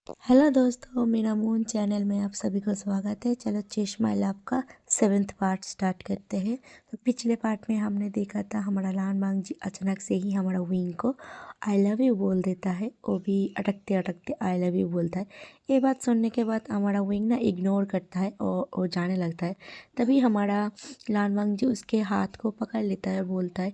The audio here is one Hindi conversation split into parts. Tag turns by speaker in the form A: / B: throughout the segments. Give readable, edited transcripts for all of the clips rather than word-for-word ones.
A: हेलो दोस्तों, मेरा मून चैनल में आप सभी को स्वागत है। चलो चेष्मा लव का 7वां पार्ट स्टार्ट करते हैं। तो पिछले पार्ट में हमने देखा था हमारा लान मांग जी अचानक से ही हमारा विंग को आई लव यू बोल देता है। वो भी अटकते अटकते आई लव यू बोलता है। ये बात सुनने के बाद हमारा विंग ना इग्नोर करता है और जाने लगता है। तभी हमारा लान मांग जी उसके हाथ को पकड़ लेता है और बोलता है,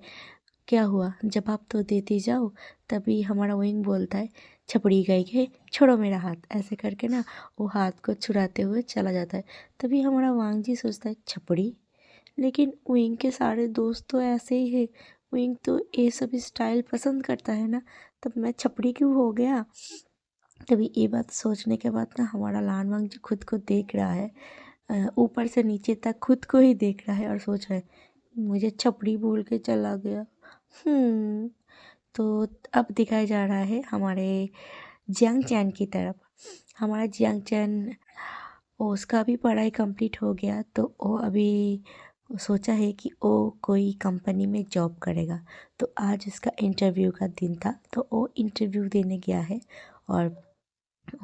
A: क्या हुआ, जवाब तो देती जाओ। तभी हमारा विंग बोलता है, छपड़ी गई है, छोड़ो मेरा हाथ। ऐसे करके ना वो हाथ को छुड़ाते हुए चला जाता है। तभी हमारा वांग जी सोचता है, छपड़ी, लेकिन विंग के सारे दोस्त तो ऐसे ही है। विंग तो ये सब स्टाइल पसंद करता है ना, तब मैं छपड़ी क्यों हो गया। तभी ये बात सोचने के बाद ना हमारा लान वांग जी खुद को देख रहा है, ऊपर से नीचे तक खुद को ही देख रहा है और सोच रहा है, मुझे छपड़ी बोल के चला गया। तो अब दिखाया जा रहा है हमारे जियांग चैन की तरफ। हमारा जियांग चैन, उसका भी पढ़ाई कंप्लीट हो गया, तो वो अभी सोचा है कि वो कोई कंपनी में जॉब करेगा। तो आज उसका इंटरव्यू का दिन था, तो वो इंटरव्यू देने गया है। और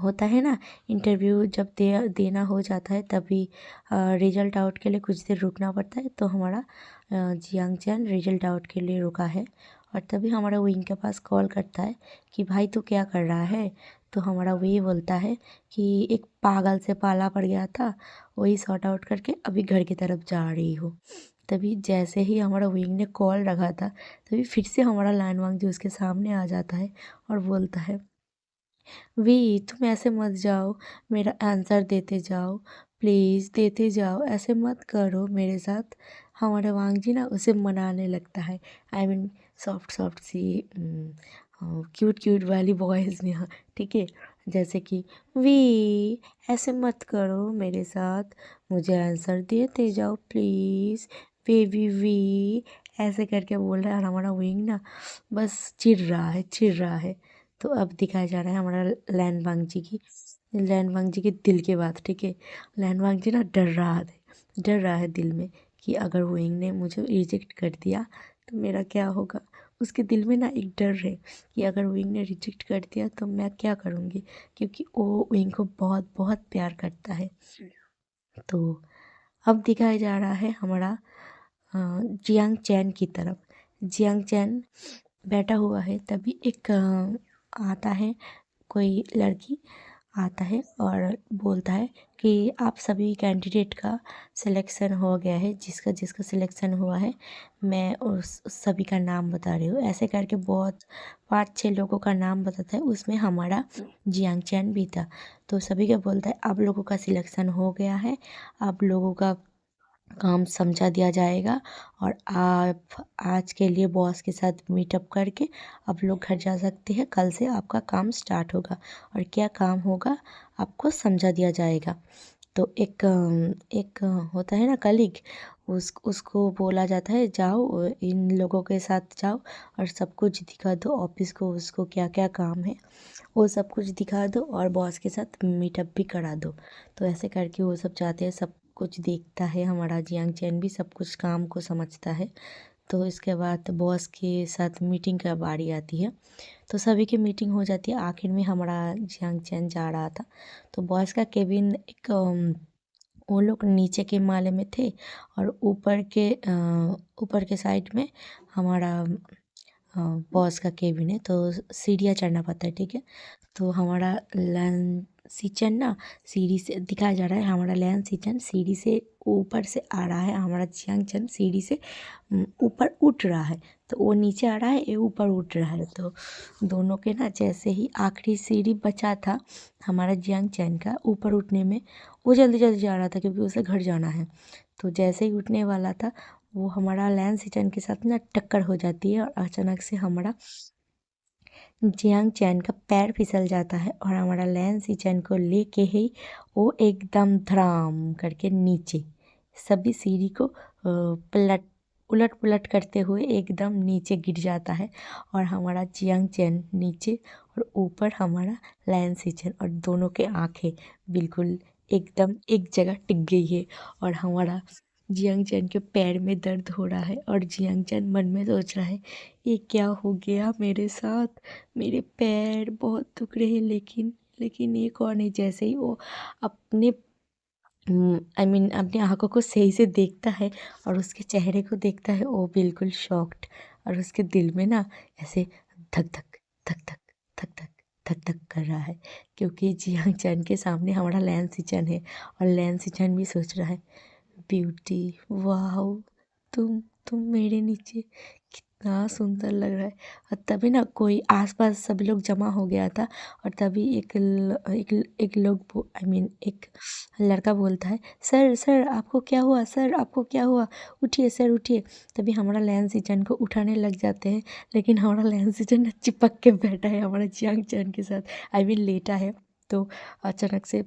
A: होता है ना, इंटरव्यू जब देना हो जाता है तभी रिजल्ट आउट के लिए कुछ देर रुकना पड़ता है। तो हमारा जियांग चैन रिजल्ट आउट के लिए रुका है। और तभी हमारा विंग के पास कॉल करता है कि भाई तू क्या कर रहा है। तो हमारा वी बोलता है कि एक पागल से पाला पड़ गया था, वही सॉर्ट आउट करके अभी घर की तरफ जा रही हो। तभी जैसे ही हमारा विंग ने कॉल रखा था, तभी फिर से हमारा लाइन वांग जो उसके सामने आ जाता है और बोलता है, वी तुम ऐसे मत जाओ, मेरा आंसर देते जाओ, प्लीज़ देते जाओ, ऐसे मत करो मेरे साथ। हमारा वांग जी ना उसे मनाने लगता है। आई मीन सॉफ्ट सॉफ्ट सी क्यूट क्यूट वाली वॉइस में, हाँ ठीक है। जैसे कि वी ऐसे मत करो मेरे साथ, मुझे आंसर देते जाओ प्लीज़, बेबी वी, ऐसे करके बोल रहा है। और हमारा विंग ना बस चिढ़ रहा है। तो अब दिखाया जा रहा है हमारा लैन वांग जी की दिल की बात, ठीक है। लैन वांग जी ना डर रहा है दिल में कि अगर विंग ने मुझे रिजेक्ट कर दिया तो मेरा क्या होगा। उसके दिल में ना एक डर है कि अगर विंग ने रिजेक्ट कर दिया तो मैं क्या करूँगी, क्योंकि वो विंग को बहुत बहुत प्यार करता है। तो अब दिखाया जा रहा है हमारा जियांग चैन की तरफ। जियांग चैन बैठा हुआ है, तभी एक आता है, कोई लड़की आता है और बोलता है कि आप सभी कैंडिडेट का सिलेक्शन हो गया है, जिसका जिसका सिलेक्शन हुआ है मैं उस सभी का नाम बता रही हूँ। ऐसे करके बहुत 5-6 लोगों का नाम बताता है, उसमें हमारा जियांग चैन भी था। तो सभी का बोलता है, आप लोगों का सिलेक्शन हो गया है, आप लोगों का काम समझा दिया जाएगा और आप आज के लिए बॉस के साथ मीटअप करके आप लोग घर जा सकते हैं। कल से आपका काम स्टार्ट होगा और क्या काम होगा आपको समझा दिया जाएगा। तो एक होता है ना कलीग, उसको बोला जाता है, जाओ इन लोगों के साथ जाओ और सब कुछ दिखा दो ऑफिस को, उसको क्या क्या काम है वो सब कुछ दिखा दो और बॉस के साथ मीटअप भी करा दो। तो ऐसे करके वो सब जाते हैं, सब कुछ देखता है। हमारा जियांग चैन भी सब कुछ काम को समझता है। तो इसके बाद बॉस के साथ मीटिंग का बारी आती है। तो सभी की मीटिंग हो जाती है, आखिर में हमारा जियांग चैन जा रहा था। तो बॉस का केबिन एक वो लोग नीचे के माले में थे और ऊपर के साइड में हमारा बॉस का केबिन है। तो सीढ़ियाँ चढ़ना पड़ता है, ठीक है। तो हमारा लैन सिचन ना सीढ़ी से दिखाया जा रहा है, हमारा लैन सिचन सीढ़ी से ऊपर से आ रहा है, हमारा जियांग चैन सीढ़ी से ऊपर उठ रहा है। तो वो नीचे आ रहा है, ये ऊपर उठ रहा है। तो दोनों के ना जैसे ही आखिरी सीढ़ी बचा था हमारा जियांग चैन का ऊपर उठने में, वो जल्दी जल्दी जा रहा था क्योंकि उसे घर जाना है। तो जैसे ही उठने वाला था, वो हमारा लैन सिचन के साथ ना टक्कर हो जाती है और अचानक से हमारा जियांग चैन का पैर फिसल जाता है और हमारा लैन सिचन को लेके ही वो एकदम धड़ाम करके नीचे, सभी सीढ़ी को उलट पुलट करते हुए एकदम नीचे गिर जाता है। और हमारा जियांग चैन नीचे और ऊपर हमारा लैन सिचन, और दोनों के आंखें बिल्कुल एकदम एक जगह टिक गई है। और हमारा जियांग चैन के पैर में दर्द हो रहा है और जियांग चैन मन में सोच रहा है, ये क्या हो गया मेरे साथ, मेरे पैर बहुत दुख रहे हैं, लेकिन लेकिन ये कौन है, जैसे ही वो अपने अपनी आँखों को सही से देखता है और उसके चेहरे को देखता है, वो बिल्कुल शॉक्ड। और उसके दिल में ना ऐसे धक धक धक धक धक धक धक धक कर रहा है, क्योंकि जियांग चैन के सामने हमारा लैन सिचन है। और लैन सिचन भी सोच रहा है, ब्यूटी, वाओ, तुम मेरे नीचे, कितना सुंदर लग रहा है। और तभी ना कोई आसपास सब लोग जमा हो गया था। और तभी एक लोग एक लड़का बोलता है, सर सर आपको क्या हुआ, सर आपको क्या हुआ, उठिए सर उठिए। तभी हमारा लैन सिचन को उठाने लग जाते हैं, लेकिन हमारा लैन सिचन ना चिपक के बैठा है हमारा जियांग चैन के साथ, लेटा है। तो अचानक से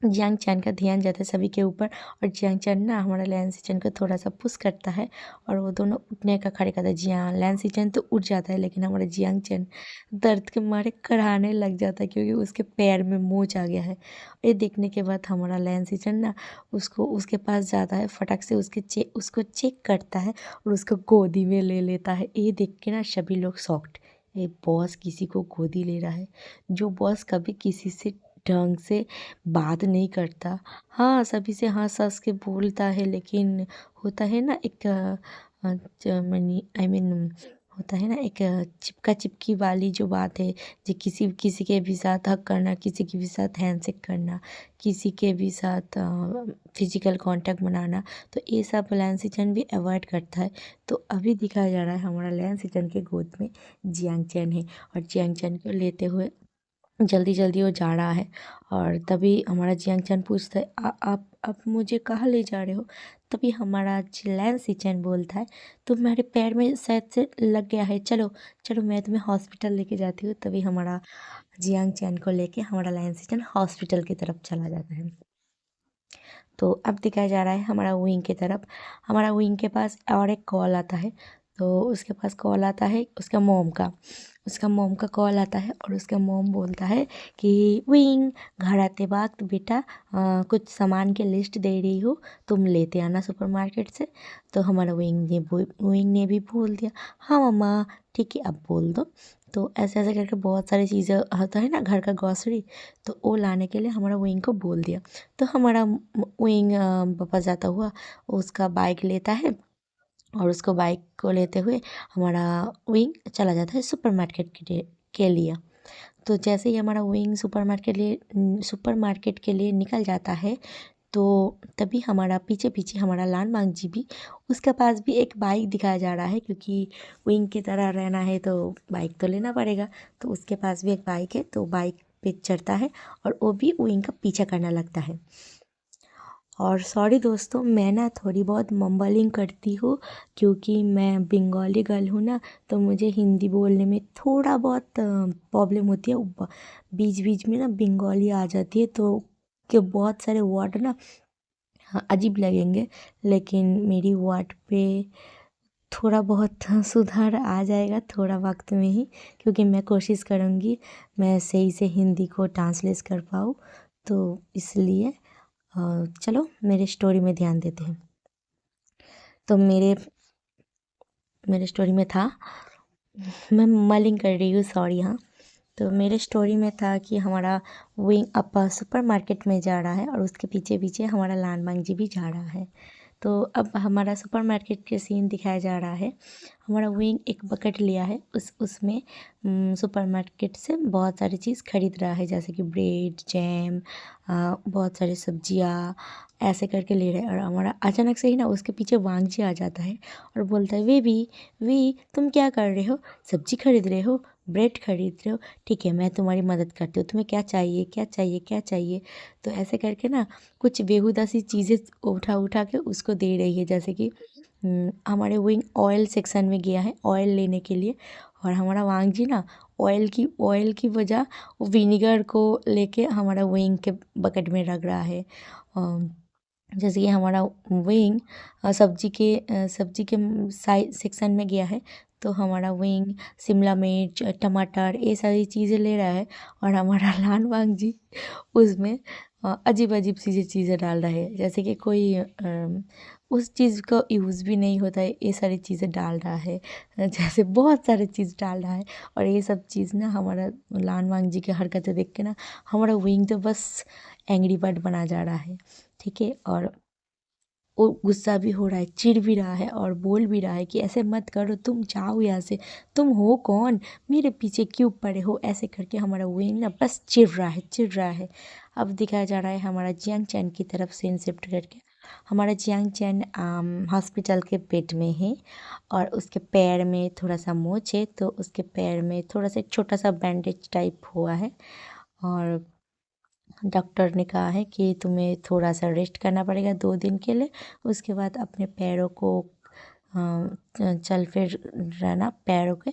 A: जियांग चैन का ध्यान जाता है सभी के ऊपर, और जियांग चैन ना हमारा लैन सिचन को थोड़ा सा पुश करता है, और वो दोनों उठने का खड़े करता है। जियां लैन सिचन तो उठ जाता है, लेकिन हमारा जियांग चैन दर्द के मारे कराहने लग जाता है, क्योंकि उसके पैर में मोच आ गया है। ये देखने के बाद हमारा लैन सिचन ना उसके पास जाता है, फटक से उसको चेक करता है और उसको गोदी में ले लेता है। ये देख के ना सभी लोग शॉक्ड, ये बॉस किसी को गोदी ले रहा है, जो बॉस कभी किसी से ढंग से बात नहीं करता। हाँ, सभी से हँस-हँस के बोलता है, लेकिन होता है ना एक मनी होता है ना एक चिपका-चिपकी वाली जो बात है, जो किसी किसी के भी साथ हग करना, किसी के भी साथ हैंडशेक करना, किसी के भी साथ फिजिकल कांटेक्ट बनाना, तो ये सब लैन सिचन भी अवॉइड करता है। तो अभी दिखाया जा रहा है हमारा लैन सिचन के गोद में जियांग चैन है, और जियांग चैन को लेते हुए जल्दी जल्दी वो जा रहा है। और तभी हमारा जियांग चैन पूछता है, आप मुझे कहाँ ले जा रहे हो? तभी हमारा लैन सिचन बोलता है, तुम्हारे पैर में शायद से लग गया है, चलो चलो मैं तुम्हें हॉस्पिटल लेके जाती हूँ। तभी हमारा जियांग चैन को लेके हमारा लैन सिचन हॉस्पिटल की तरफ चला जाता है। तो अब दिखाया जा रहा है हमारा विंग की तरफ। हमारा विंग के पास और एक कॉल आता है। तो उसके पास कॉल आता है उसका मॉम का कॉल आता है, और उसका मॉम बोलता है कि विंग, घर आते वक्त बेटा कुछ सामान की लिस्ट दे रही हूँ, तुम लेते आना सुपरमार्केट से। तो हमारा विंग ने भी बोल दिया, हाँ मम्मा, ठीक है अब बोल दो। तो ऐसे ऐसे करके बहुत सारी चीज़ें होता है ना घर का ग्रॉसरी, तो वो लाने के लिए हमारा विंग को बोल दिया। तो हमारा विंग वापस जाता हुआ उसका बाइक लेता है, और उसको बाइक को लेते हुए हमारा विंग चला जाता है सुपरमार्केट के लिए। तो जैसे ही हमारा विंग सुपरमार्केट के लिए निकल जाता है, तो तभी हमारा पीछे पीछे हमारा लान मांग जी भी, उसके पास भी एक बाइक दिखाया जा रहा है, क्योंकि विंग की तरह रहना है तो बाइक तो लेना पड़ेगा। तो उसके पास भी एक बाइक है, तो बाइक पे चढ़ता है और वो भी विंग का पीछा करने लगता है। और सॉरी दोस्तों, मैं ना थोड़ी बहुत मम्बलिंग करती हूँ, क्योंकि मैं बंगाली गर्ल हूँ ना, तो मुझे हिंदी बोलने में थोड़ा बहुत प्रॉब्लम होती है। बीच बीच में ना बंगाली आ जाती है, तो के बहुत सारे वर्ड ना, हाँ, अजीब लगेंगे, लेकिन मेरी वर्ड पे थोड़ा बहुत सुधार आ जाएगा थोड़ा वक्त में ही, क्योंकि मैं कोशिश करूँगी मैं सही से हिंदी को ट्रांसलेट कर पाऊँ। तो इसलिए चलो मेरे स्टोरी में ध्यान देते हैं। तो मेरे स्टोरी में था, मैं मलिंग कर रही हूँ, सॉरी। हाँ, तो मेरे स्टोरी में था कि हमारा विंग अप सुपरमार्केट में जा रहा है, और उसके पीछे पीछे हमारा लान मांग जी भी जा रहा है। तो अब हमारा सुपरमार्केट के सीन दिखाया जा रहा है। हमारा विंग एक बकेट लिया है, उसमें सुपरमार्केट से बहुत सारी चीज़ खरीद रहा है, जैसे कि ब्रेड, जैम, बहुत सारी सब्जियाँ, ऐसे करके ले रहे हैं। और हमारा अचानक से ही ना उसके पीछे वांग जी आ जाता है और बोलता है, वी तुम क्या कर रहे हो? सब्जी खरीद रहे हो, ब्रेड खरीद रहे हो, ठीक है मैं तुम्हारी मदद करती हूँ, तुम्हें क्या चाहिए, क्या चाहिए, क्या चाहिए? तो ऐसे करके ना कुछ बेहुदा सी चीज़ें उठा उठा के उसको दे रही है, जैसे कि हमारे विंग ऑयल सेक्शन में गया है ऑयल लेने के लिए, और हमारा वांग जी ना ऑयल की बजाय विनीगर को लेके हमारा विंग के बकेट में रख रहा है। जैसे कि हमारा विंग सब्जी के साइड सेक्शन में गया है, तो हमारा विंग शिमला मिर्च टमाटर ये सारी चीज़ें ले रहा है और हमारा लान वांग जी उसमें अजीब अजीब सी चीज़ें डाल रहा है, जैसे कि कोई उस चीज़ का यूज़ भी नहीं होता है, ये सारी चीज़ें डाल रहा है। जैसे बहुत सारे चीज़ डाल रहा है और ये सब चीज़ ना हमारा लान वांग जी की हरकतें देख के ना हमारा विंग तो बस एंग्री बर्ड बना जा रहा है। ठीक है, और वो गुस्सा भी हो रहा है, चिढ़ भी रहा है और बोल भी रहा है कि ऐसे मत करो, तुम जाओ यहाँ से, तुम हो कौन, मेरे पीछे क्यों पड़े हो, ऐसे करके हमारा विंग ना बस चिढ़ रहा है, चिढ़ रहा है। अब दिखाया जा रहा है हमारा जियांग चैन की तरफ सीन शिफ्ट करके। हमारा जियांग चैन हॉस्पिटल के बेड में है और उसके पैर में थोड़ा सा मोच है, तो उसके पैर में थोड़ा सा एक छोटा सा बैंडेज टाइप हुआ है और डॉक्टर ने कहा है कि तुम्हें थोड़ा सा रेस्ट करना पड़ेगा 2 दिन के लिए। उसके बाद अपने पैरों को चल फिर रहना पैरों के,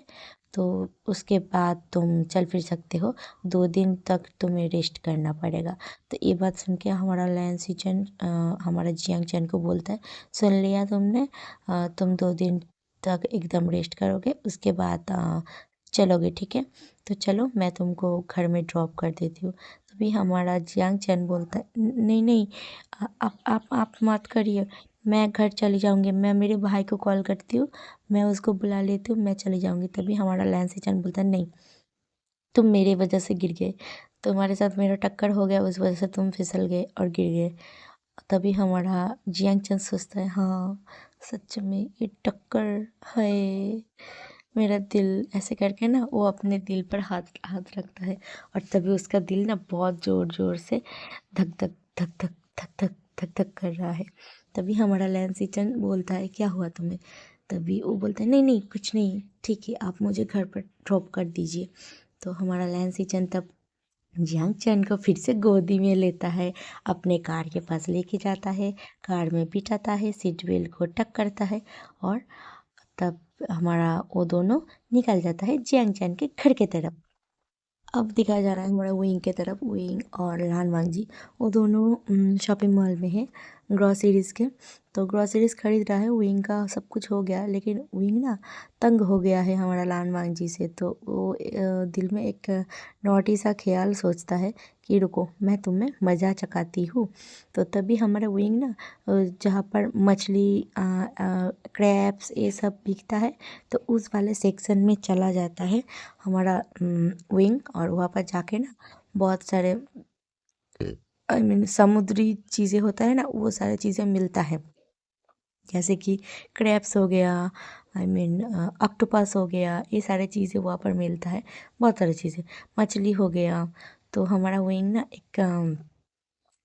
A: तो उसके बाद तुम चल फिर सकते हो। 2 दिन तक तुम्हें रेस्ट करना पड़ेगा। तो ये बात सुन के हमारा लैन सिचन हमारा जियांग चैन को बोलता है, सुन लिया तुमने, तुम 2 दिन तक एकदम रेस्ट करोगे, उसके बाद चलोगे, ठीक है। तो चलो मैं तुमको घर में ड्रॉप कर देती हूँ। तभी हमारा जियांग चैन बोलता है, नहीं नहीं, आप मत करिए, मैं घर चली जाऊँगी, मैं मेरे भाई को कॉल करती हूँ, मैं उसको बुला लेती हूँ, मैं चली जाऊँगी। तभी हमारा लैंसी चैन बोलता है, नहीं, तुम मेरे वजह से गिर गए, तुम्हारे साथ मेरा टक्कर हो गया, उस वजह से तुम फिसल गए और गिर गए। तभी हमारा जियांग चैन सोचता है, हाँ सच में ये टक्कर है, मेरा दिल, ऐसे करके ना वो अपने दिल पर हाथ हाथ रखता है और तभी उसका दिल ना बहुत ज़ोर ज़ोर से धक धक धक धक धक धक धक धक कर रहा है। तभी हमारा लैंसी चंद बोलता है, क्या हुआ तुम्हें? तभी वो बोलता है, नहीं नहीं कुछ नहीं, ठीक है, आप मुझे घर पर ड्रॉप कर दीजिए। तो हमारा लैंसी चंद तब जियांग चैन को फिर से गोदी में लेता है, अपने कार के पास लेके जाता है, कार में बिठाता है, सीट बेल्ट को टक करता है और तब हमारा वो दोनों निकल जाता है जियांग चैन के घर के तरफ। अब दिखाया जा रहा है हमारा विंग के तरफ, विंग और लान वांग जी वो दोनों शॉपिंग मॉल में है ग्रॉसरीज के। तो ग्रॉसरीज खरीद रहा है, विंग का सब कुछ हो गया लेकिन विंग ना तंग हो गया है हमारा लान वांग जी से। तो वो दिल में एक नॉटी सा ख्याल सोचता है कि रुको, मैं तुम्हें मज़ा चखाती हूँ। तो तभी हमारा विंग ना जहाँ पर मछली क्रैब्स ये सब बिकता है, तो उस वाले सेक्शन में चला जाता है हमारा विंग और वहाँ पर जाके ना बहुत सारे आई मीन समुद्री चीज़ें होता है ना, वो सारी चीज़ें मिलता है, जैसे कि क्रैब्स हो गया, आई मीन ऑक्टोपस हो गया, ये सारी चीज़ें वहाँ पर मिलता है, बहुत सारी चीज़ें, मछली हो गया। तो हमारा विंग ना एक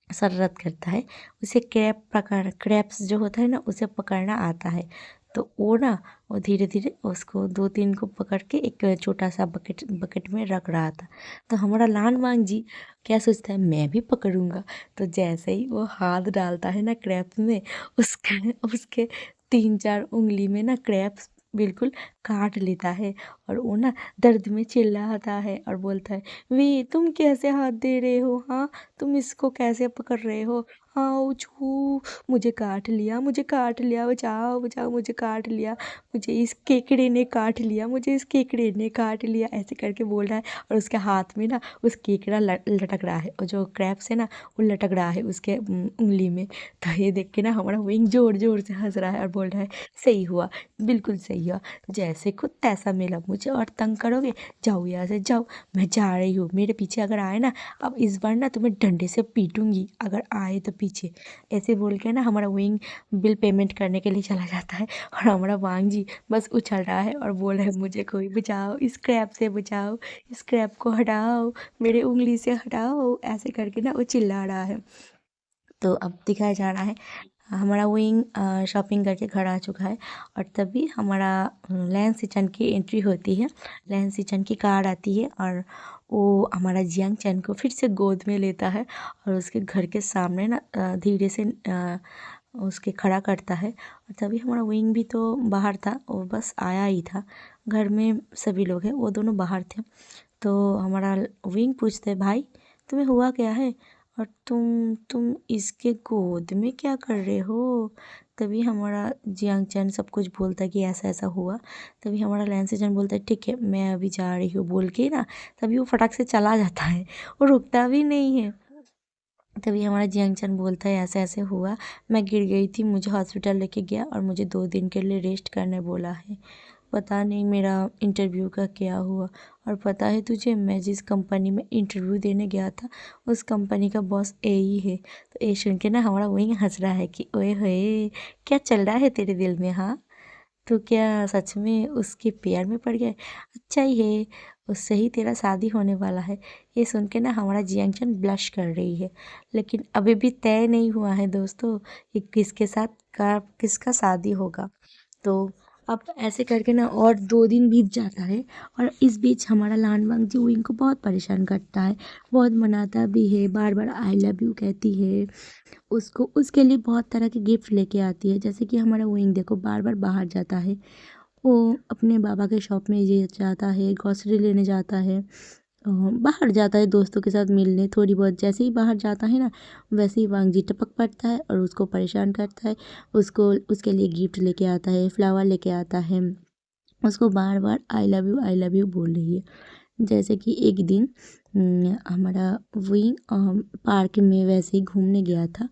A: शरारत करता है, उसे क्रैप्स जो होता है ना उसे पकड़ना आता है। तो वो ना वो धीरे धीरे उसको 2-3 को पकड़ के एक छोटा सा बकेट बकेट में रख रहा था। तो हमारा लान वांग जी क्या सोचता है, मैं भी पकड़ूंगा। तो जैसे ही वो हाथ डालता है ना क्रैप्स में, उसके उसके 3-4 उंगली में ना क्रैप्स बिल्कुल काट लेता है और वो ना दर्द में चिल्लाता है और बोलता है, वे तुम कैसे हाथ दे रहे हो, हाँ तुम इसको कैसे पकड़ रहे हो, हाँ छू, मुझे काट लिया, मुझे काट लिया, बचाओ बचाओ, मुझे काट लिया, मुझे इस केकड़े ने काट लिया, मुझे इस केकड़े ने काट लिया, ऐसे करके बोल रहा है। और उसके हाथ में ना उस केकड़ा लटक रहा है और जो क्रैप्स है ना वो लटक रहा है उसके उंगली में। तो ये देख के ना हमारा विंग जोर जोर से हंस रहा है और बोल रहा है, सही हुआ, बिल्कुल सही हुआ, जैसे खुद तैसा मिला, मुझे और तंग करोगे, जाओ यहाँ से जाओ, मैं जा रही हूँ, मेरे पीछे अगर आए ना, अब इस बार ना तुम्हें डंडे से पीटूंगी अगर आए तो पीछे। ऐसे बोल के ना हमारा विंग बिल पेमेंट करने के लिए चला जाता है और हमारा वांग जी बस उछल रहा है और बोल रहा है, मुझे कोई बचाओ, इस क्रैप से बचाओ, इस क्रैप को हटाओ, मेरे उंगली से हटाओ, ऐसे करके ना वो चिल्ला रहा है। तो अब दिखाया जा रहा है हमारा विंग शॉपिंग करके घर आ चुका है और तभी हमारा लैंस सिचन की एंट्री होती है। लैंस सिचन की कार आती है और वो हमारा जियांग चैन को फिर से गोद में लेता है और उसके घर के सामने ना धीरे से उसके खड़ा करता है। और तभी हमारा विंग भी तो बाहर था, वो बस आया ही था, घर में सभी लोग हैं, वो दोनों बाहर थे। तो हमारा विंग पूछते हैं, भाई तुम्हें हुआ क्या है और तुम इसके गोद में क्या कर रहे हो? तभी हमारा जियांग चैन सब कुछ बोलता है कि ऐसा ऐसा हुआ। तभी हमारा लैन से जन बोलता है ठीक है मैं अभी जा रही हूँ बोल के ना, तभी वो फटाक से चला जाता है और रुकता भी नहीं है। तभी हमारा जियांग चैन बोलता है ऐसे ऐसे हुआ, मैं गिर गई थी, मुझे हॉस्पिटल लेके गया और मुझे 2 दिन के लिए रेस्ट करने बोला है। पता नहीं मेरा इंटरव्यू का क्या हुआ। और पता है तुझे मैं जिस कंपनी में इंटरव्यू देने गया था उस कंपनी का बॉस ए ही है। तो ये सुन के ना हमारा वही हंस रहा है कि ओए होए क्या चल रहा है तेरे दिल में। हाँ तो क्या सच में उसके प्यार में पड़ गए। अच्छा ही है, उससे ही तेरा शादी होने वाला है। ये सुन के ना हमारा जियांगचन ब्लश कर रही है। लेकिन अभी भी तय नहीं हुआ है दोस्तों कि किसके साथ किसका शादी होगा। तो अब ऐसे करके ना और 2 दिन बीत जाता है। और इस बीच हमारा लानवांग जी विंग को बहुत परेशान करता है, बहुत मनाता भी है, बार बार आई लव यू कहती है उसको। उसके लिए बहुत तरह के गिफ्ट लेके आती है। जैसे कि हमारा विंग देखो बार बार बाहर जाता है, वो अपने बाबा के शॉप में ये जाता है, ग्रॉसरी लेने जाता है, बाहर जाता है दोस्तों के साथ मिलने। थोड़ी बहुत जैसे ही बाहर जाता है ना वैसे ही वांग जी टपक पड़ता है और उसको परेशान करता है। उसको उसके लिए गिफ्ट लेके आता है, फ्लावर लेके आता है, उसको बार बार आई लव यू बोल रही है। जैसे कि एक दिन हमारा विंग पार्क में वैसे ही घूमने गया था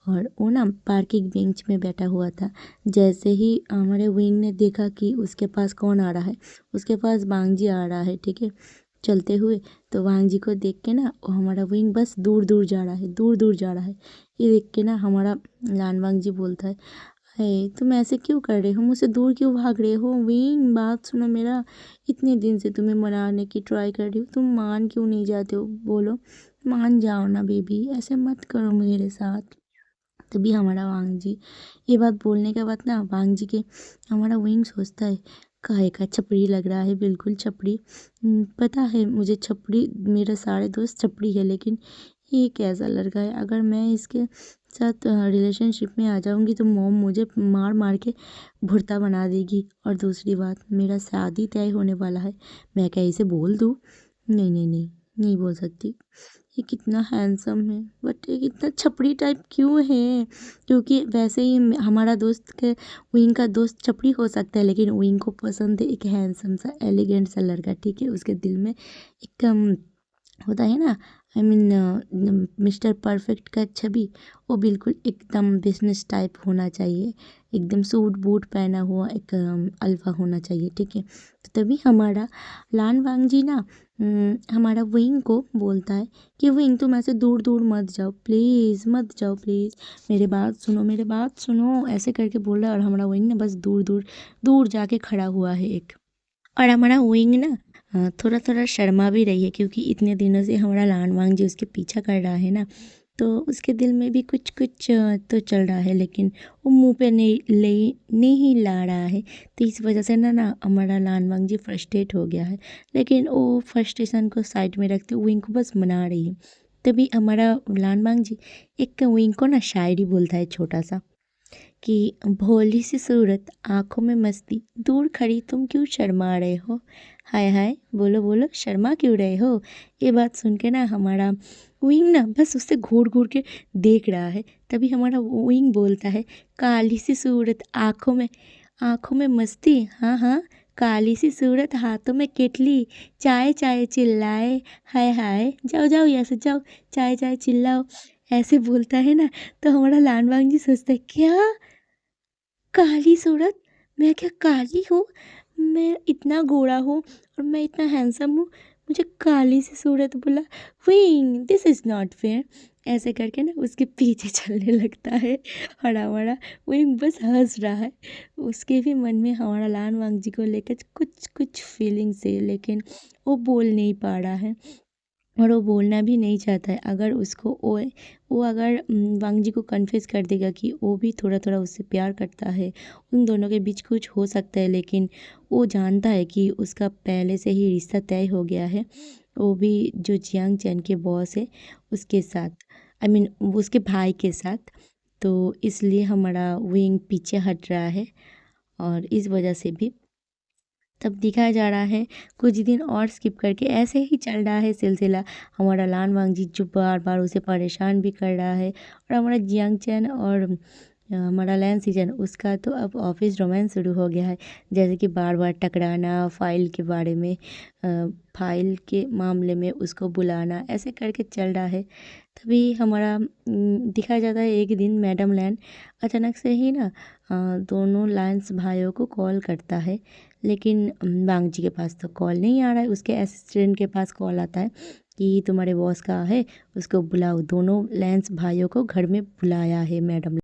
A: और वो ना पार्किंग बेंच में बैठा हुआ था। जैसे ही हमारे विंग ने देखा कि उसके पास कौन आ रहा है, उसके पास वांग जी आ रहा है ठीक है चलते हुए। तो वांग जी को देख के ना वो हमारा विंग बस दूर दूर जा रहा है, दूर दूर जा रहा है। ये देख के ना हमारा लान वांग जी बोलता है है तुम ऐसे क्यों कर रहे हो, मुझसे दूर क्यों भाग रहे हो। विंग बात सुनो मेरा, इतने दिन से तुम्हें मनाने की ट्राई कर रही हो, तुम मान क्यों नहीं जाते हो, बोलो मान जाओ ना बेबी, ऐसे मत करो मेरे साथ। तभी हमारा वांग जी ये बात बोलने के बाद ना वांग जी के हमारा विंग सोचता है काहे का छपरी लग रहा है, बिल्कुल छपरी। पता है मुझे छपरी, मेरे सारे दोस्त छपरी है, लेकिन ये कैसा लड़का है, अगर मैं इसके साथ रिलेशनशिप में आ जाऊंगी तो मॉम मुझे मार मार के भुर्ता बना देगी। और दूसरी बात मेरा शादी तय होने वाला है, मैं क्या इसे बोल दूँ। नहीं नहीं नहीं, नहीं बोल सकती। ये कितना हैंडसम है बट ये कितना छपरी टाइप क्यों है। क्योंकि वैसे ही हमारा दोस्त के विंग का दोस्त छपरी हो सकता है, लेकिन विंग को पसंद है एक हैंडसम सा एलिगेंट सा लड़का ठीक है। उसके दिल में एक होता है ना, आई मीन मिस्टर परफेक्ट का छवि, वो बिल्कुल एकदम बिजनेस टाइप होना चाहिए, एकदम सूट बूट पहना हुआ एक अल्फा होना चाहिए ठीक है। तो तभी हमारा लान वांग जी ना हमारा विंग को बोलता है कि विंग तुम ऐसे दूर दूर मत जाओ प्लीज़, मत जाओ प्लीज़, मेरे बात सुनो, मेरे बात सुनो, ऐसे करके बोल रहा है। और हमारा विंग ना बस दूर दूर दूर जाके खड़ा हुआ है एक। और हमारा विंग ना थोड़ा थोड़ा शर्मा भी रही है, क्योंकि इतने दिनों से हमारा लान वांग जी उसके पीछा कर रहा है ना, तो उसके दिल में भी कुछ कुछ तो चल रहा है, लेकिन वो मुंह पे नहीं ला रहा है। तो इस वजह से ना हमारा लान वांग जी फ्रस्ट्रेट हो गया है, लेकिन वो फ्रस्ट्रेशन को साइड में रखते विंग को बस मना रही है। तभी हमारा लान वांग जी एक विंग को ना शायरी बोलता है छोटा सा कि भोली सी सूरत आंखों में मस्ती, दूर खड़ी तुम क्यों शर्मा रहे हो, हाय हाय बोलो बोलो शर्मा क्यों रहे हो। ये बात सुन के ना हमारा विंग ना बस उससे घूर घूर के देख रहा है। तभी हमारा विंग बोलता है काली सी सूरत आंखों में मस्ती, हाँ हाँ काली सी सूरत हाथों में केटली, चाय चाय चिल्लाए, हाय हाय जाओ जाओ यहाँ से जाओ, चाय चाय चिल्लाओ, ऐसे बोलता है ना। तो हमारा लान वांग जी सोचता है क्या काली सूरत, मैं क्या काली हूँ, मैं इतना गोरा हूँ और मैं इतना हैंडसम हूँ, मुझे काली सी सूरत बोला। Wing this is not fair, ऐसे करके ना उसके पीछे चलने लगता है। और हमारा विंग बस हंस रहा है। उसके भी मन में हमारा लान वांग जी को लेकर कुछ कुछ फीलिंग्स है, लेकिन वो बोल नहीं पा रहा है और वो बोलना भी नहीं चाहता है। अगर उसको वो अगर वांग जी को कन्फेस कर देगा कि वो भी थोड़ा थोड़ा उससे प्यार करता है, उन दोनों के बीच कुछ हो सकता है, लेकिन वो जानता है कि उसका पहले से ही रिश्ता तय हो गया है, वो भी जो जियांग चैन के बॉस है उसके साथ, आई मीन उसके भाई के साथ। तो इसलिए हमारा विंग पीछे हट रहा है और इस वजह से भी तब दिखाया जा रहा है। कुछ दिन और स्किप करके ऐसे ही चल रहा है सिलसिला। हमारा लान वांगजी जो बार बार उसे परेशान भी कर रहा है और हमारा जियांग चैन और हमारा लैन सीजन उसका तो अब ऑफिस रोमांस शुरू हो गया है। जैसे कि बार बार टकराना, फाइल के बारे में फाइल के मामले में उसको बुलाना, ऐसे करके चल रहा है। तभी हमारा दिखा जाता है एक दिन मैडम लैन अचानक से ही ना दोनों लायंस भाइयों को कॉल करता है। लेकिन वांग जी के पास तो कॉल नहीं आ रहा है, उसके असिस्टेंट के पास कॉल आता है कि तुम्हारे बॉस का है, उसको बुलाओ। दोनों लैंस भाइयों को घर में बुलाया है मैडम